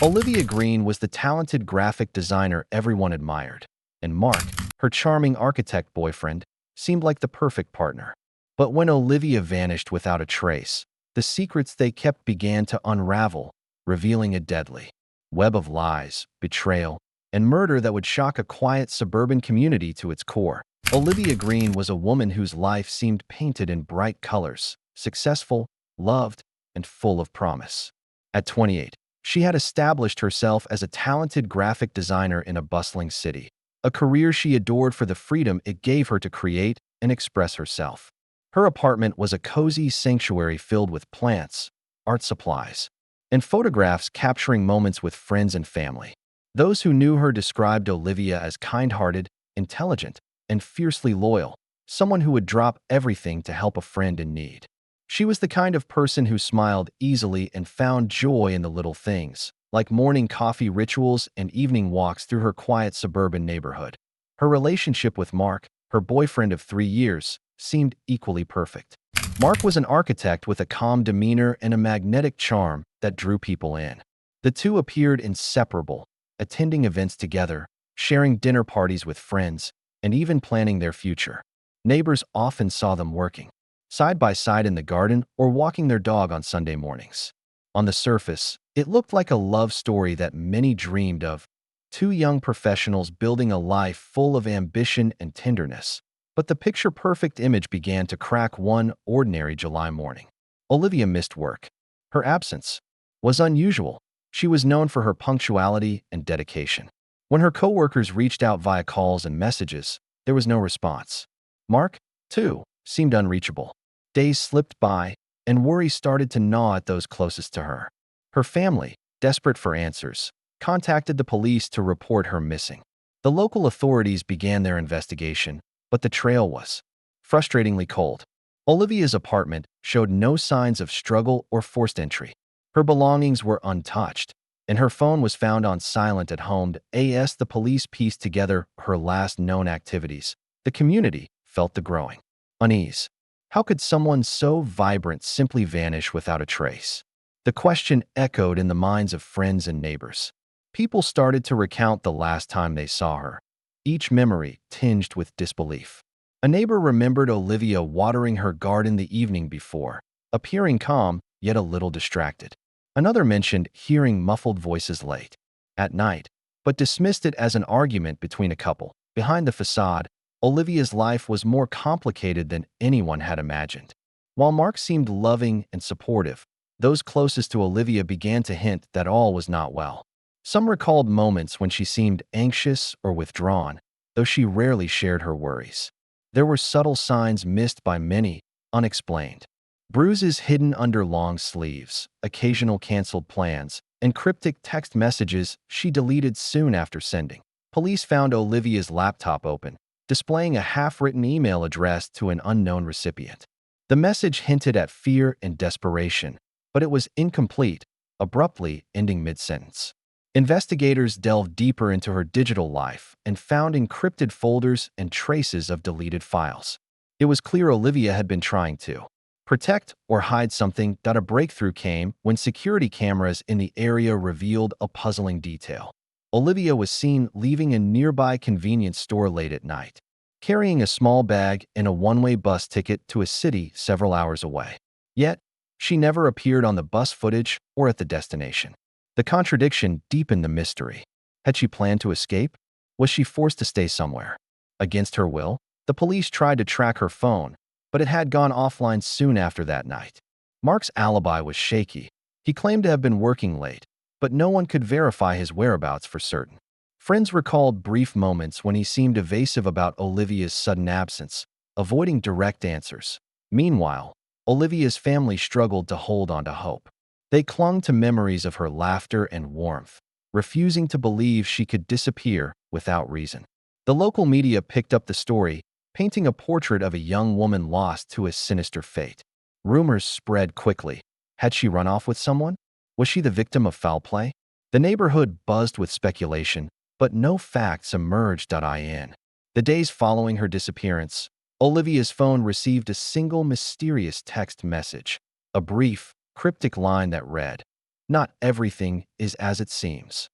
Olivia Green was the talented graphic designer everyone admired, and Mark, her charming architect boyfriend, seemed like the perfect partner. But when Olivia vanished without a trace, the secrets they kept began to unravel, revealing a deadly web of lies, betrayal, and murder that would shock a quiet suburban community to its core. Olivia Green was a woman whose life seemed painted in bright colors, successful, loved, and full of promise. At 28, she had established herself as a talented graphic designer in a bustling city, a career she adored for the freedom it gave her to create and express herself. Her apartment was a cozy sanctuary filled with plants, art supplies, and photographs capturing moments with friends and family. Those who knew her described Olivia as kind-hearted, intelligent, and fiercely loyal, someone who would drop everything to help a friend in need. She was the kind of person who smiled easily and found joy in the little things, like morning coffee rituals and evening walks through her quiet suburban neighborhood. Her relationship with Mark, her boyfriend of 3 years, seemed equally perfect. Mark was an architect with a calm demeanor and a magnetic charm that drew people in. The two appeared inseparable, attending events together, sharing dinner parties with friends, and even planning their future. Neighbors often saw them working side by side in the garden or walking their dog on Sunday mornings. On the surface, it looked like a love story that many dreamed of, two young professionals building a life full of ambition and tenderness. But the picture-perfect image began to crack one ordinary July morning. Olivia missed work. Her absence was unusual. She was known for her punctuality and dedication. When her coworkers reached out via calls and messages, there was no response. Mark, too, seemed unreachable. Days slipped by, and worry started to gnaw at those closest to her. Her family, desperate for answers, contacted the police to report her missing. The local authorities began their investigation, but the trail was frustratingly cold. Olivia's apartment showed no signs of struggle or forced entry. Her belongings were untouched, and her phone was found on silent at home. As the police pieced together her last known activities, the community felt the growing unease. How could someone so vibrant simply vanish without a trace? The question echoed in the minds of friends and neighbors. People started to recount the last time they saw her, each memory tinged with disbelief. A neighbor remembered Olivia watering her garden the evening before, appearing calm yet a little distracted. Another mentioned hearing muffled voices late at night, but dismissed it as an argument between a couple. Behind the facade, Olivia's life was more complicated than anyone had imagined. While Mark seemed loving and supportive, those closest to Olivia began to hint that all was not well. Some recalled moments when she seemed anxious or withdrawn, though she rarely shared her worries. There were subtle signs missed by many, unexplained. Bruises hidden under long sleeves, occasional canceled plans, and cryptic text messages she deleted soon after sending. Police found Olivia's laptop open, displaying a half-written email addressed to an unknown recipient. The message hinted at fear and desperation, but it was incomplete, abruptly ending mid-sentence. Investigators delved deeper into her digital life and found encrypted folders and traces of deleted files. It was clear Olivia had been trying to protect or hide something. A breakthrough came when security cameras in the area revealed a puzzling detail. Olivia was seen leaving a nearby convenience store late at night, carrying a small bag and a one-way bus ticket to a city several hours away. Yet, she never appeared on the bus footage or at the destination. The contradiction deepened the mystery. Had she planned to escape? Was she forced to stay somewhere against her will? The police tried to track her phone, but it had gone offline soon after that night. Mark's alibi was shaky. He claimed to have been working late, but no one could verify his whereabouts for certain. Friends recalled brief moments when he seemed evasive about Olivia's sudden absence, avoiding direct answers. Meanwhile, Olivia's family struggled to hold on to hope. They clung to memories of her laughter and warmth, refusing to believe she could disappear without reason. The local media picked up the story, painting a portrait of a young woman lost to a sinister fate. Rumors spread quickly. Had she run off with someone? Was she the victim of foul play? The neighborhood buzzed with speculation, but no facts emerged. In the days following her disappearance, Olivia's phone received a single mysterious text message, a brief, cryptic line that read, Not everything is as it seems.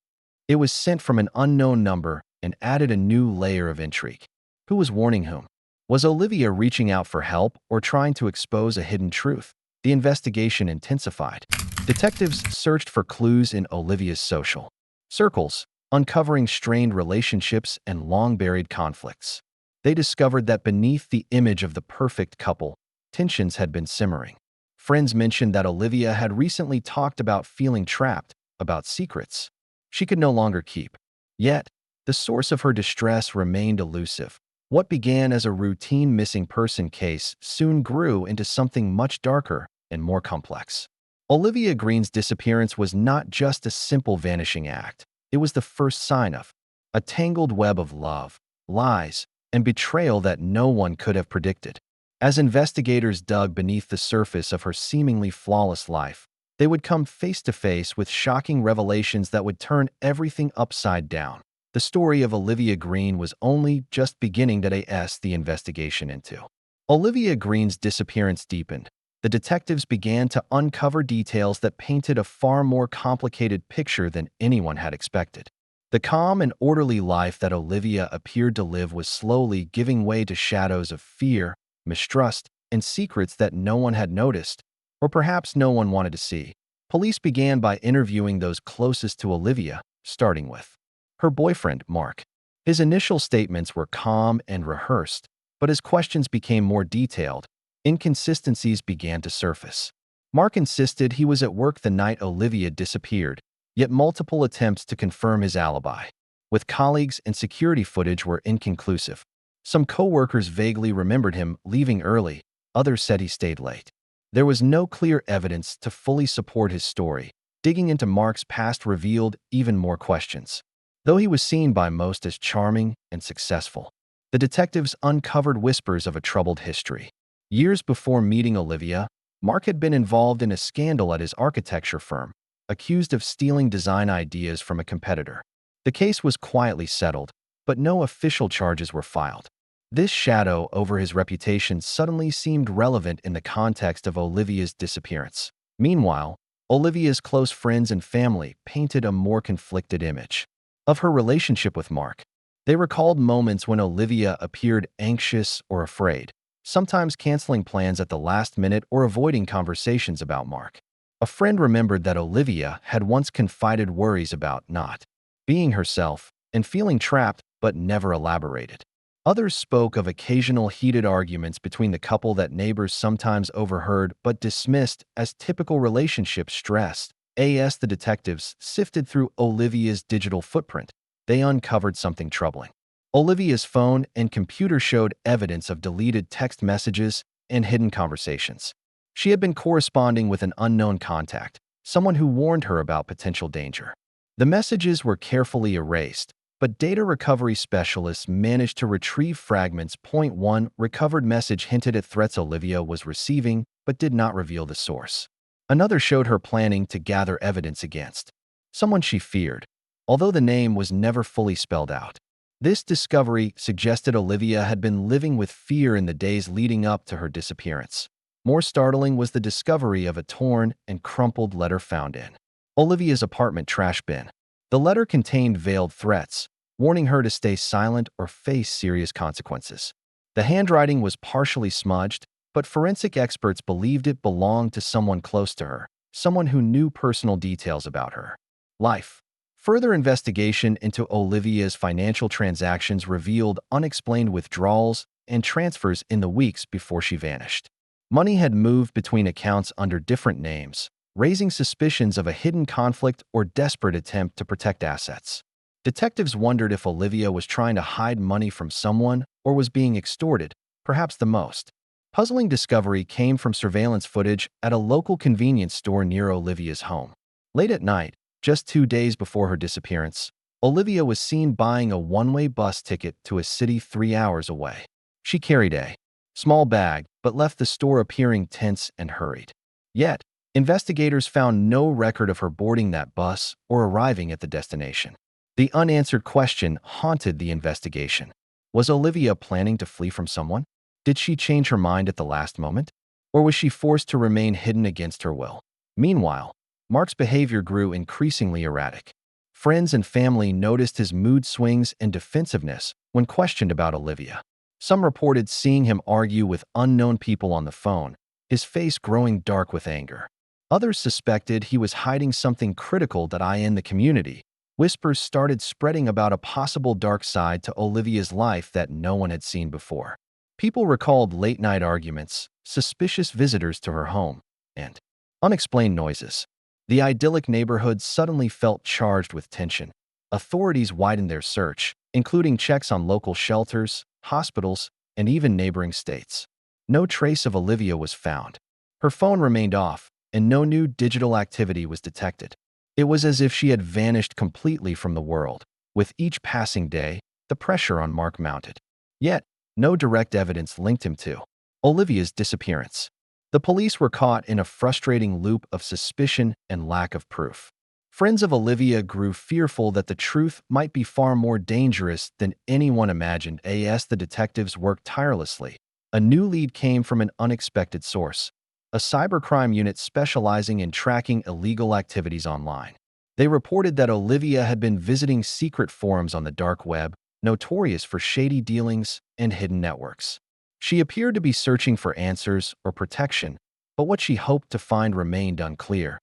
It was sent from an unknown number and added a new layer of intrigue. Who was warning whom? Was Olivia reaching out for help or trying to expose a hidden truth? The investigation intensified. Detectives searched for clues in Olivia's social circles, uncovering strained relationships and long-buried conflicts. They discovered that beneath the image of the perfect couple, tensions had been simmering. Friends mentioned that Olivia had recently talked about feeling trapped, about secrets she could no longer keep. Yet, the source of her distress remained elusive. What began as a routine missing person case soon grew into something much darker and more complex. Olivia Green's disappearance was not just a simple vanishing act. It was the first sign of a tangled web of love, lies, and betrayal that no one could have predicted. As investigators dug beneath the surface of her seemingly flawless life, they would come face to face with shocking revelations that would turn everything upside down. The story of Olivia Green was only just beginning to ask the investigation into. Olivia Green's disappearance deepened. The detectives began to uncover details that painted a far more complicated picture than anyone had expected. The calm and orderly life that Olivia appeared to live was slowly giving way to shadows of fear, mistrust, and secrets that no one had noticed, or perhaps no one wanted to see. Police began by interviewing those closest to Olivia, starting with her boyfriend, Mark. His initial statements were calm and rehearsed, but as questions became more detailed, inconsistencies began to surface. Mark insisted he was at work the night Olivia disappeared, yet multiple attempts to confirm his alibi with colleagues and security footage were inconclusive. Some co-workers vaguely remembered him leaving early, others said he stayed late. There was no clear evidence to fully support his story. Digging into Mark's past revealed even more questions. Though he was seen by most as charming and successful, the detectives uncovered whispers of a troubled history. Years before meeting Olivia, Mark had been involved in a scandal at his architecture firm, accused of stealing design ideas from a competitor. The case was quietly settled, but no official charges were filed. This shadow over his reputation suddenly seemed relevant in the context of Olivia's disappearance. Meanwhile, Olivia's close friends and family painted a more conflicted image of her relationship with Mark. They recalled moments when Olivia appeared anxious or afraid, sometimes canceling plans at the last minute or avoiding conversations about Mark. A friend remembered that Olivia had once confided worries about not being herself and feeling trapped, but never elaborated. Others spoke of occasional heated arguments between the couple that neighbors sometimes overheard but dismissed as typical relationship stress. As the detectives sifted through Olivia's digital footprint, they uncovered something troubling. Olivia's phone and computer showed evidence of deleted text messages and hidden conversations. She had been corresponding with an unknown contact, someone who warned her about potential danger. The messages were carefully erased, but data recovery specialists managed to retrieve fragments. One recovered message hinted at threats Olivia was receiving, but did not reveal the source. Another showed her planning to gather evidence against someone she feared, although the name was never fully spelled out. This discovery suggested Olivia had been living with fear in the days leading up to her disappearance. More startling was the discovery of a torn and crumpled letter found in Olivia's apartment trash bin. The letter contained veiled threats, warning her to stay silent or face serious consequences. The handwriting was partially smudged, but forensic experts believed it belonged to someone close to her, someone who knew personal details about her life. Further investigation into Olivia's financial transactions revealed unexplained withdrawals and transfers in the weeks before she vanished. Money had moved between accounts under different names, raising suspicions of a hidden conflict or desperate attempt to protect assets. Detectives wondered if Olivia was trying to hide money from someone or was being extorted. Perhaps the most puzzling discovery came from surveillance footage at a local convenience store near Olivia's home. Late at night, just 2 days before her disappearance, Olivia was seen buying a one-way bus ticket to a city 3 hours away. She carried a small bag, but left the store appearing tense and hurried. Yet, investigators found no record of her boarding that bus or arriving at the destination. The unanswered question haunted the investigation. Was Olivia planning to flee from someone? Did she change her mind at the last moment? Or was she forced to remain hidden against her will? Meanwhile, Mark's behavior grew increasingly erratic. Friends and family noticed his mood swings and defensiveness when questioned about Olivia. Some reported seeing him argue with unknown people on the phone, his face growing dark with anger. Others suspected he was hiding something critical that in the community. Whispers started spreading about a possible dark side to Olivia's life that no one had seen before. People recalled late-night arguments, suspicious visitors to her home, and unexplained noises. The idyllic neighborhood suddenly felt charged with tension. Authorities widened their search, including checks on local shelters, hospitals, and even neighboring states. No trace of Olivia was found. Her phone remained off, and no new digital activity was detected. It was as if she had vanished completely from the world. With each passing day, the pressure on Mark mounted. Yet, no direct evidence linked him to Olivia's disappearance. The police were caught in a frustrating loop of suspicion and lack of proof. Friends of Olivia grew fearful that the truth might be far more dangerous than anyone imagined. As the detectives worked tirelessly, a new lead came from an unexpected source, a cybercrime unit specializing in tracking illegal activities online. They reported that Olivia had been visiting secret forums on the dark web, notorious for shady dealings and hidden networks. She appeared to be searching for answers or protection, but what she hoped to find remained unclear.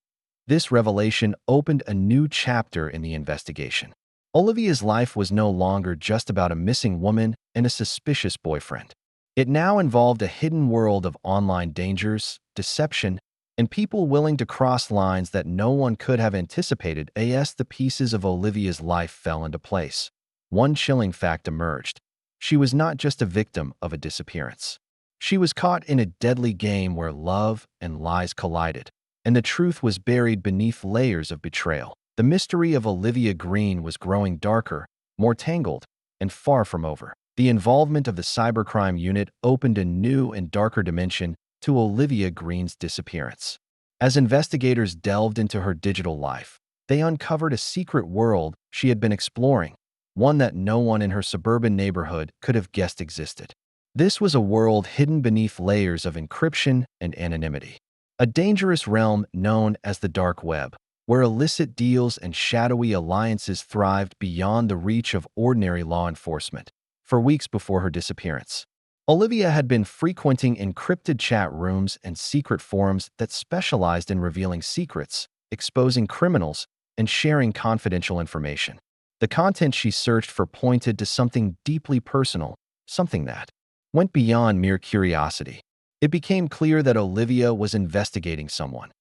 This revelation opened a new chapter in the investigation. Olivia's life was no longer just about a missing woman and a suspicious boyfriend. It now involved a hidden world of online dangers, deception, and people willing to cross lines that no one could have anticipated. As the pieces of Olivia's life fell into place, one chilling fact emerged. She was not just a victim of a disappearance. She was caught in a deadly game where love and lies collided, and the truth was buried beneath layers of betrayal. The mystery of Olivia Green was growing darker, more tangled, and far from over. The involvement of the cybercrime unit opened a new and darker dimension to Olivia Green's disappearance. As investigators delved into her digital life, they uncovered a secret world she had been exploring, one that no one in her suburban neighborhood could have guessed existed. This was a world hidden beneath layers of encryption and anonymity, a dangerous realm known as the dark web, where illicit deals and shadowy alliances thrived beyond the reach of ordinary law enforcement. For weeks before her disappearance, Olivia had been frequenting encrypted chat rooms and secret forums that specialized in revealing secrets, exposing criminals, and sharing confidential information. The content she searched for pointed to something deeply personal, something that went beyond mere curiosity. It became clear that Olivia was investigating someone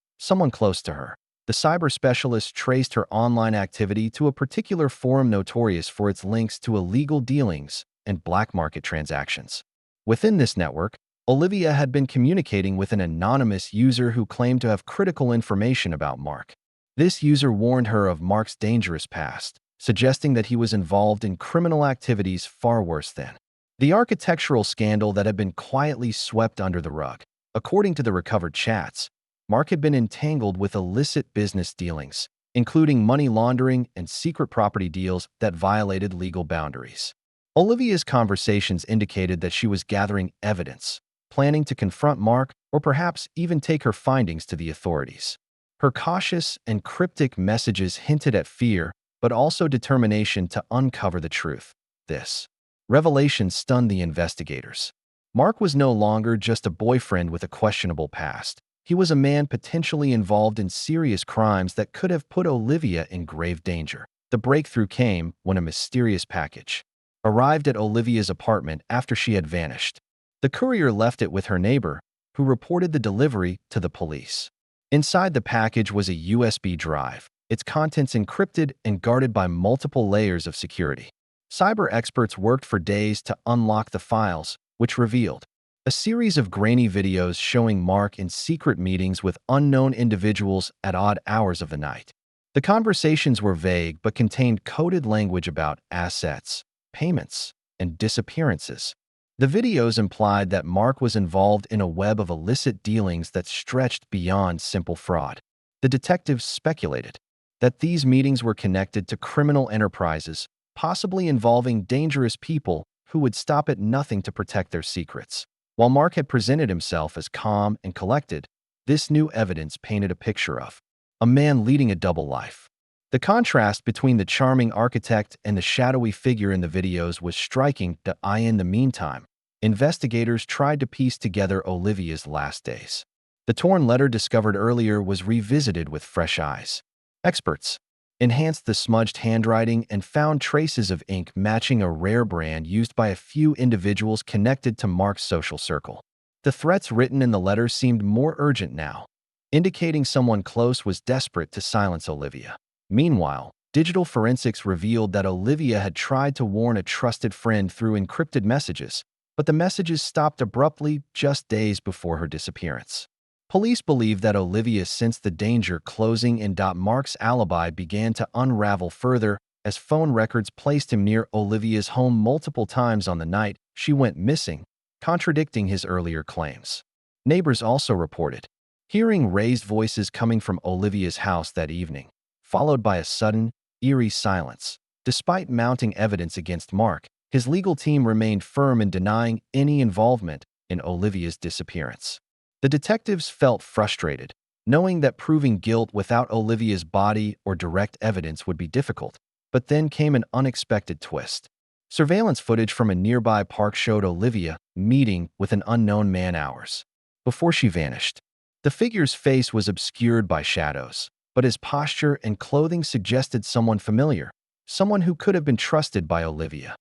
close to her. The cyber specialist traced her online activity to a particular forum notorious for its links to illegal dealings and black market transactions. Within this network, Olivia had been communicating with an anonymous user who claimed to have critical information about Mark. This user warned her of Mark's dangerous past, suggesting that he was involved in criminal activities far worse than the architectural scandal that had been quietly swept under the rug. According to the recovered chats, Mark had been entangled with illicit business dealings, including money laundering and secret property deals that violated legal boundaries. Olivia's conversations indicated that she was gathering evidence, planning to confront Mark or perhaps even take her findings to the authorities. Her cautious and cryptic messages hinted at fear, but also determination to uncover the truth. This revelation stunned the investigators. Mark was no longer just a boyfriend with a questionable past. He was a man potentially involved in serious crimes that could have put Olivia in grave danger. The breakthrough came when a mysterious package arrived at Olivia's apartment after she had vanished. The courier left it with her neighbor, who reported the delivery to the police. Inside the package was a USB drive, its contents encrypted and guarded by multiple layers of security. Cyber experts worked for days to unlock the files, which revealed a series of grainy videos showing Mark in secret meetings with unknown individuals at odd hours of the night. The conversations were vague but contained coded language about assets, payments, and disappearances. The videos implied that Mark was involved in a web of illicit dealings that stretched beyond simple fraud. The detectives speculated that these meetings were connected to criminal enterprises, possibly involving dangerous people who would stop at nothing to protect their secrets. While Mark had presented himself as calm and collected, this new evidence painted a picture of a man leading a double life. The contrast between the charming architect and the shadowy figure in the videos was striking. In the meantime, investigators tried to piece together Olivia's last days. The torn letter discovered earlier was revisited with fresh eyes. Experts enhanced the smudged handwriting and found traces of ink matching a rare brand used by a few individuals connected to Mark's social circle. The threats written in the letter seemed more urgent now, indicating someone close was desperate to silence Olivia. Meanwhile, digital forensics revealed that Olivia had tried to warn a trusted friend through encrypted messages, but the messages stopped abruptly just days before her disappearance. Police believe that Olivia sensed the danger closing in. Mark's alibi began to unravel further as phone records placed him near Olivia's home multiple times on the night she went missing, contradicting his earlier claims. Neighbors also reported hearing raised voices coming from Olivia's house that evening, followed by a sudden, eerie silence. Despite mounting evidence against Mark, his legal team remained firm in denying any involvement in Olivia's disappearance. The detectives felt frustrated, knowing that proving guilt without Olivia's body or direct evidence would be difficult. But then came an unexpected twist. Surveillance footage from a nearby park showed Olivia meeting with an unknown man hours before she vanished. The figure's face was obscured by shadows, but his posture and clothing suggested someone familiar, someone who could have been trusted by Olivia.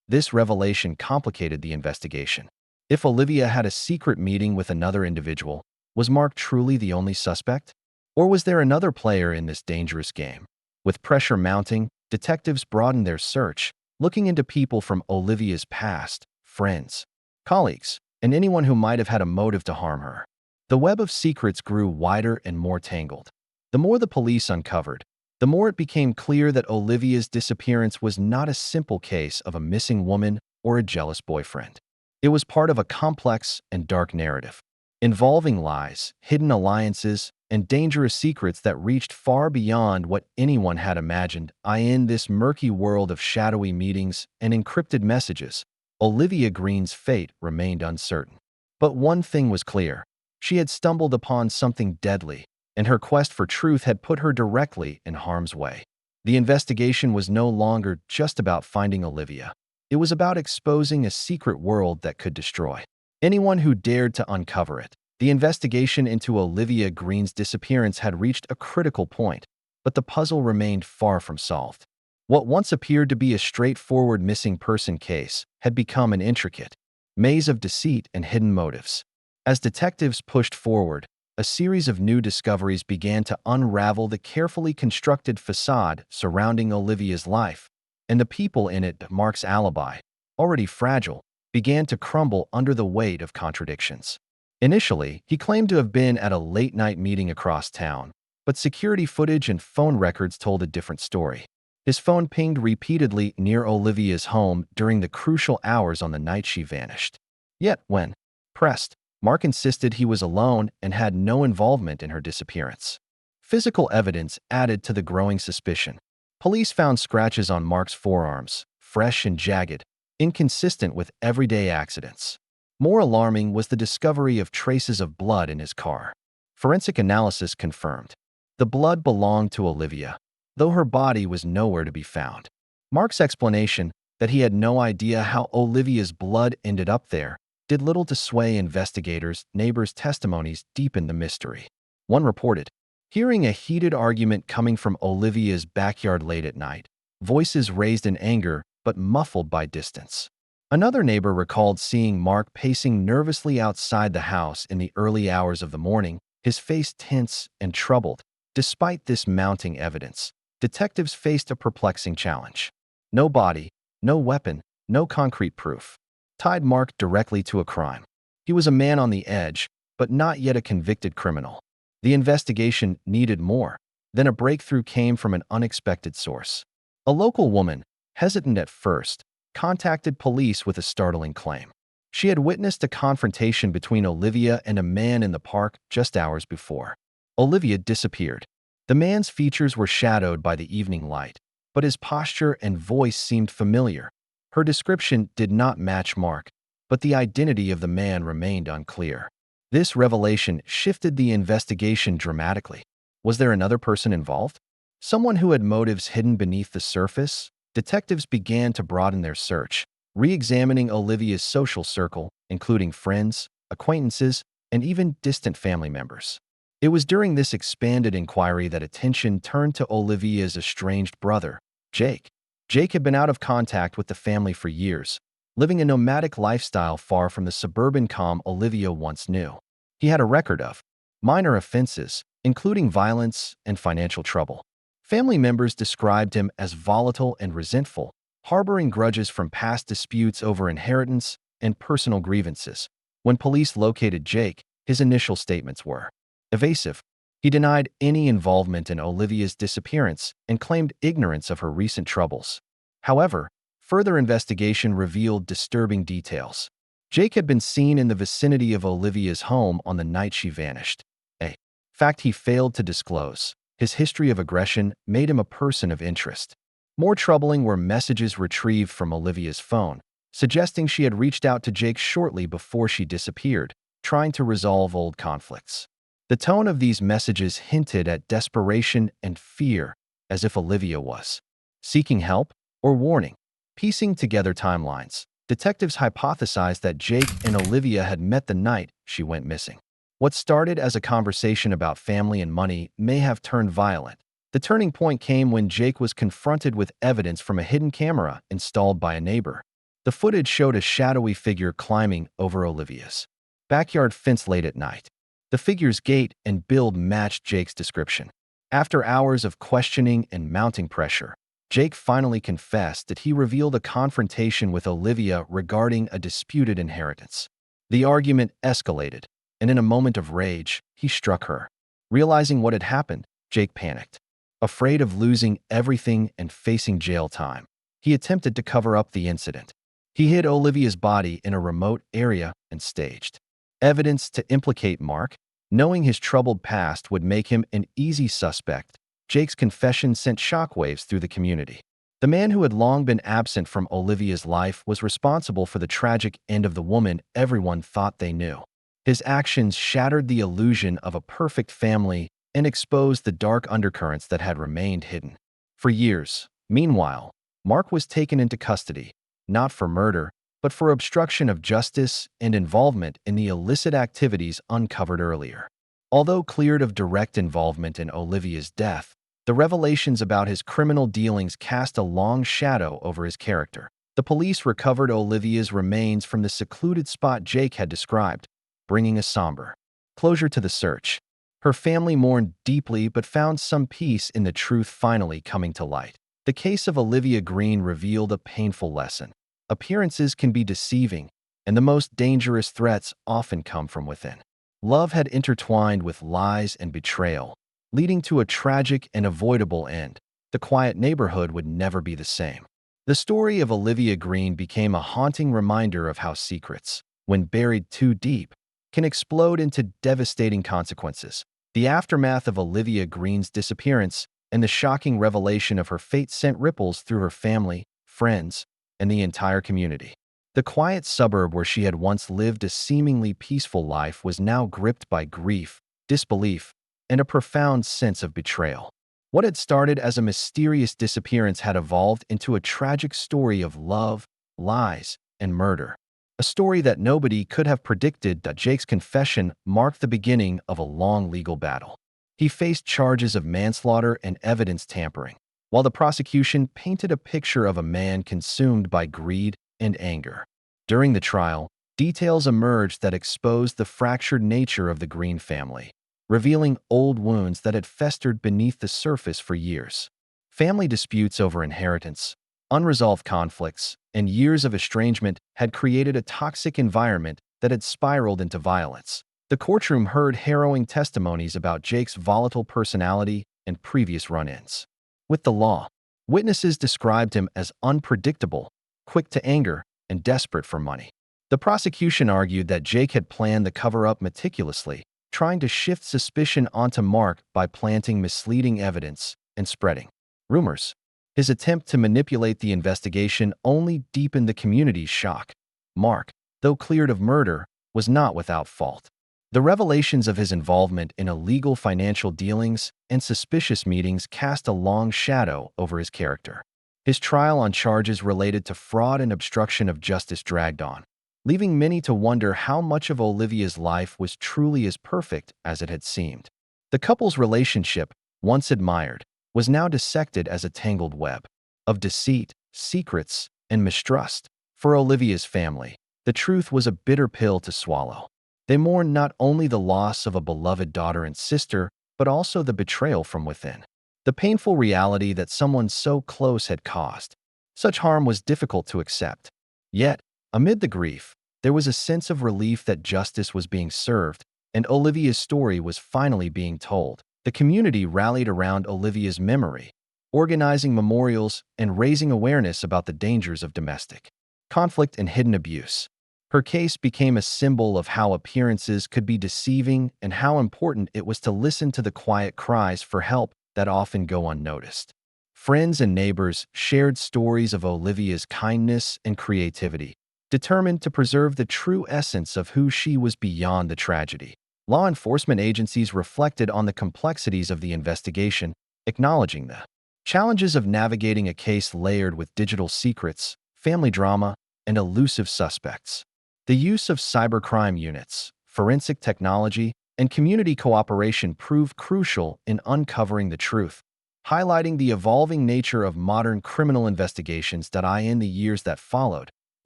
This revelation complicated the investigation. If Olivia had a secret meeting with another individual, was Mark truly the only suspect? Or was there another player in this dangerous game? With pressure mounting, detectives broadened their search, looking into people from Olivia's past, friends, colleagues, and anyone who might have had a motive to harm her. The web of secrets grew wider and more tangled. The more the police uncovered, the more it became clear that Olivia's disappearance was not a simple case of a missing woman or a jealous boyfriend. It was part of a complex and dark narrative, involving lies, hidden alliances, and dangerous secrets that reached far beyond what anyone had imagined. In this murky world of shadowy meetings and encrypted messages, Olivia Green's fate remained uncertain. But one thing was clear. She had stumbled upon something deadly, and her quest for truth had put her directly in harm's way. The investigation was no longer just about finding Olivia. It was about exposing a secret world that could destroy anyone who dared to uncover it. The investigation into Olivia Green's disappearance had reached a critical point, but the puzzle remained far from solved. What once appeared to be a straightforward missing person case had become an intricate maze of deceit and hidden motives. As detectives pushed forward, a series of new discoveries began to unravel the carefully constructed facade surrounding Olivia's life, and the people in it. Mark's alibi, already fragile, began to crumble under the weight of contradictions. Initially, he claimed to have been at a late-night meeting across town, but security footage and phone records told a different story. His phone pinged repeatedly near Olivia's home during the crucial hours on the night she vanished. Yet, when pressed, Mark insisted he was alone and had no involvement in her disappearance. Physical evidence added to the growing suspicion. Police found scratches on Mark's forearms, fresh and jagged, inconsistent with everyday accidents. More alarming was the discovery of traces of blood in his car. Forensic analysis confirmed the blood belonged to Olivia, though her body was nowhere to be found. Mark's explanation that he had no idea how Olivia's blood ended up there did little to sway investigators. Neighbors' testimonies deepened the mystery. One reported hearing a heated argument coming from Olivia's backyard late at night, voices raised in anger but muffled by distance. Another neighbor recalled seeing Mark pacing nervously outside the house in the early hours of the morning, his face tense and troubled. Despite this mounting evidence, detectives faced a perplexing challenge. No body, no weapon, no concrete proof tied Mark directly to a crime. He was a man on the edge, but not yet a convicted criminal. The investigation needed more. Then a breakthrough came from an unexpected source. A local woman, hesitant at first, contacted police with a startling claim. She had witnessed a confrontation between Olivia and a man in the park just hours before. Olivia disappeared. The man's features were shadowed by the evening light, but his posture and voice seemed familiar. Her description did not match Mark, but the identity of the man remained unclear. This revelation shifted the investigation dramatically. Was there another person involved? Someone who had motives hidden beneath the surface? Detectives began to broaden their search, re-examining Olivia's social circle, including friends, acquaintances, and even distant family members. It was during this expanded inquiry that attention turned to Olivia's estranged brother, Jake. Jake had been out of contact with the family for years, living a nomadic lifestyle far from the suburban calm Olivia once knew. He had a record of minor offenses, including violence and financial trouble. Family members described him as volatile and resentful, harboring grudges from past disputes over inheritance and personal grievances. When police located Jake, his initial statements were evasive. He denied any involvement in Olivia's disappearance and claimed ignorance of her recent troubles. However, further investigation revealed disturbing details. Jake had been seen in the vicinity of Olivia's home on the night she vanished, a fact he failed to disclose. His history of aggression made him a person of interest. More troubling were messages retrieved from Olivia's phone, suggesting she had reached out to Jake shortly before she disappeared, trying to resolve old conflicts. The tone of these messages hinted at desperation and fear, as if Olivia was seeking help or warning. Piecing together timelines, detectives hypothesized that Jake and Olivia had met the night she went missing. What started as a conversation about family and money may have turned violent. The turning point came when Jake was confronted with evidence from a hidden camera installed by a neighbor. The footage showed a shadowy figure climbing over Olivia's backyard fence late at night. The figure's gait and build matched Jake's description. After hours of questioning and mounting pressure, Jake finally confessed that he revealed a confrontation with Olivia regarding a disputed inheritance. The argument escalated, and in a moment of rage, he struck her. Realizing what had happened, Jake panicked. Afraid of losing everything and facing jail time, he attempted to cover up the incident. He hid Olivia's body in a remote area and staged evidence to implicate Mark. Knowing his troubled past would make him an easy suspect, Jake's confession sent shockwaves through the community. The man who had long been absent from Olivia's life was responsible for the tragic end of the woman everyone thought they knew. His actions shattered the illusion of a perfect family and exposed the dark undercurrents that had remained hidden for years. Meanwhile, Mark was taken into custody, not for murder, but for obstruction of justice and involvement in the illicit activities uncovered earlier. Although cleared of direct involvement in Olivia's death, the revelations about his criminal dealings cast a long shadow over his character. The police recovered Olivia's remains from the secluded spot Jake had described, bringing a somber closure to the search. Her family mourned deeply but found some peace in the truth finally coming to light. The case of Olivia Green revealed a painful lesson. Appearances can be deceiving, and the most dangerous threats often come from within. Love had intertwined with lies and betrayal, leading to a tragic and avoidable end. The quiet neighborhood would never be the same. The story of Olivia Green became a haunting reminder of how secrets, when buried too deep, can explode into devastating consequences. The aftermath of Olivia Green's disappearance and the shocking revelation of her fate sent ripples through her family, friends, and the entire community. The quiet suburb where she had once lived a seemingly peaceful life was now gripped by grief, disbelief, and a profound sense of betrayal. What had started as a mysterious disappearance had evolved into a tragic story of love, lies, and murder. A story that nobody could have predicted. That Jake's confession marked the beginning of a long legal battle. He faced charges of manslaughter and evidence tampering, while the prosecution painted a picture of a man consumed by greed and anger. During the trial, details emerged that exposed the fractured nature of the Green family, revealing old wounds that had festered beneath the surface for years. Family disputes over inheritance, unresolved conflicts, and years of estrangement had created a toxic environment that had spiraled into violence. The courtroom heard harrowing testimonies about Jake's volatile personality and previous run-ins with the law. Witnesses described him as unpredictable, quick to anger, and desperate for money. The prosecution argued that Jake had planned the cover-up meticulously, trying to shift suspicion onto Mark by planting misleading evidence and spreading rumors. His attempt to manipulate the investigation only deepened the community's shock. Mark, though cleared of murder, was not without fault. The revelations of his involvement in illegal financial dealings and suspicious meetings cast a long shadow over his character. His trial on charges related to fraud and obstruction of justice dragged on, leaving many to wonder how much of Olivia's life was truly as perfect as it had seemed. The couple's relationship, once admired, was now dissected as a tangled web of deceit, secrets, and mistrust. For Olivia's family, the truth was a bitter pill to swallow. They mourned not only the loss of a beloved daughter and sister, but also the betrayal from within. The painful reality that someone so close had caused such harm was difficult to accept. Yet, amid the grief, there was a sense of relief that justice was being served, and Olivia's story was finally being told. The community rallied around Olivia's memory, organizing memorials and raising awareness about the dangers of domestic conflict and hidden abuse. Her case became a symbol of how appearances could be deceiving and how important it was to listen to the quiet cries for help that often go unnoticed. Friends and neighbors shared stories of Olivia's kindness and creativity, determined to preserve the true essence of who she was beyond the tragedy. Law enforcement agencies reflected on the complexities of the investigation, acknowledging the challenges of navigating a case layered with digital secrets, family drama, and elusive suspects. The use of cybercrime units, forensic technology, and community cooperation proved crucial in uncovering the truth, highlighting the evolving nature of modern criminal investigations that in the years that followed,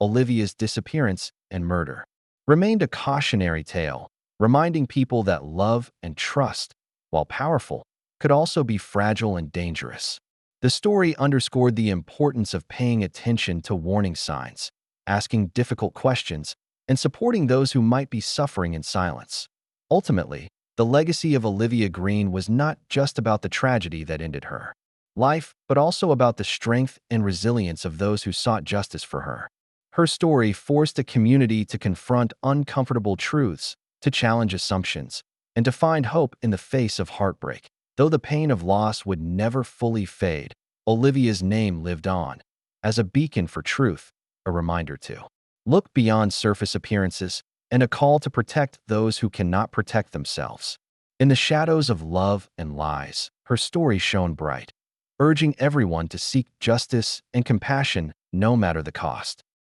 Olivia's disappearance and murder remained a cautionary tale, reminding people that love and trust, while powerful, could also be fragile and dangerous. The story underscored the importance of paying attention to warning signs, asking difficult questions, and supporting those who might be suffering in silence. Ultimately, the legacy of Olivia Green was not just about the tragedy that ended her life, but also about the strength and resilience of those who sought justice for her. Her story forced a community to confront uncomfortable truths, to challenge assumptions, and to find hope in the face of heartbreak. Though the pain of loss would never fully fade, Olivia's name lived on as a beacon for truth, a reminder to look beyond surface appearances, and a call to protect those who cannot protect themselves. In the shadows of love and lies, her story shone bright, urging everyone to seek justice and compassion no matter the cost.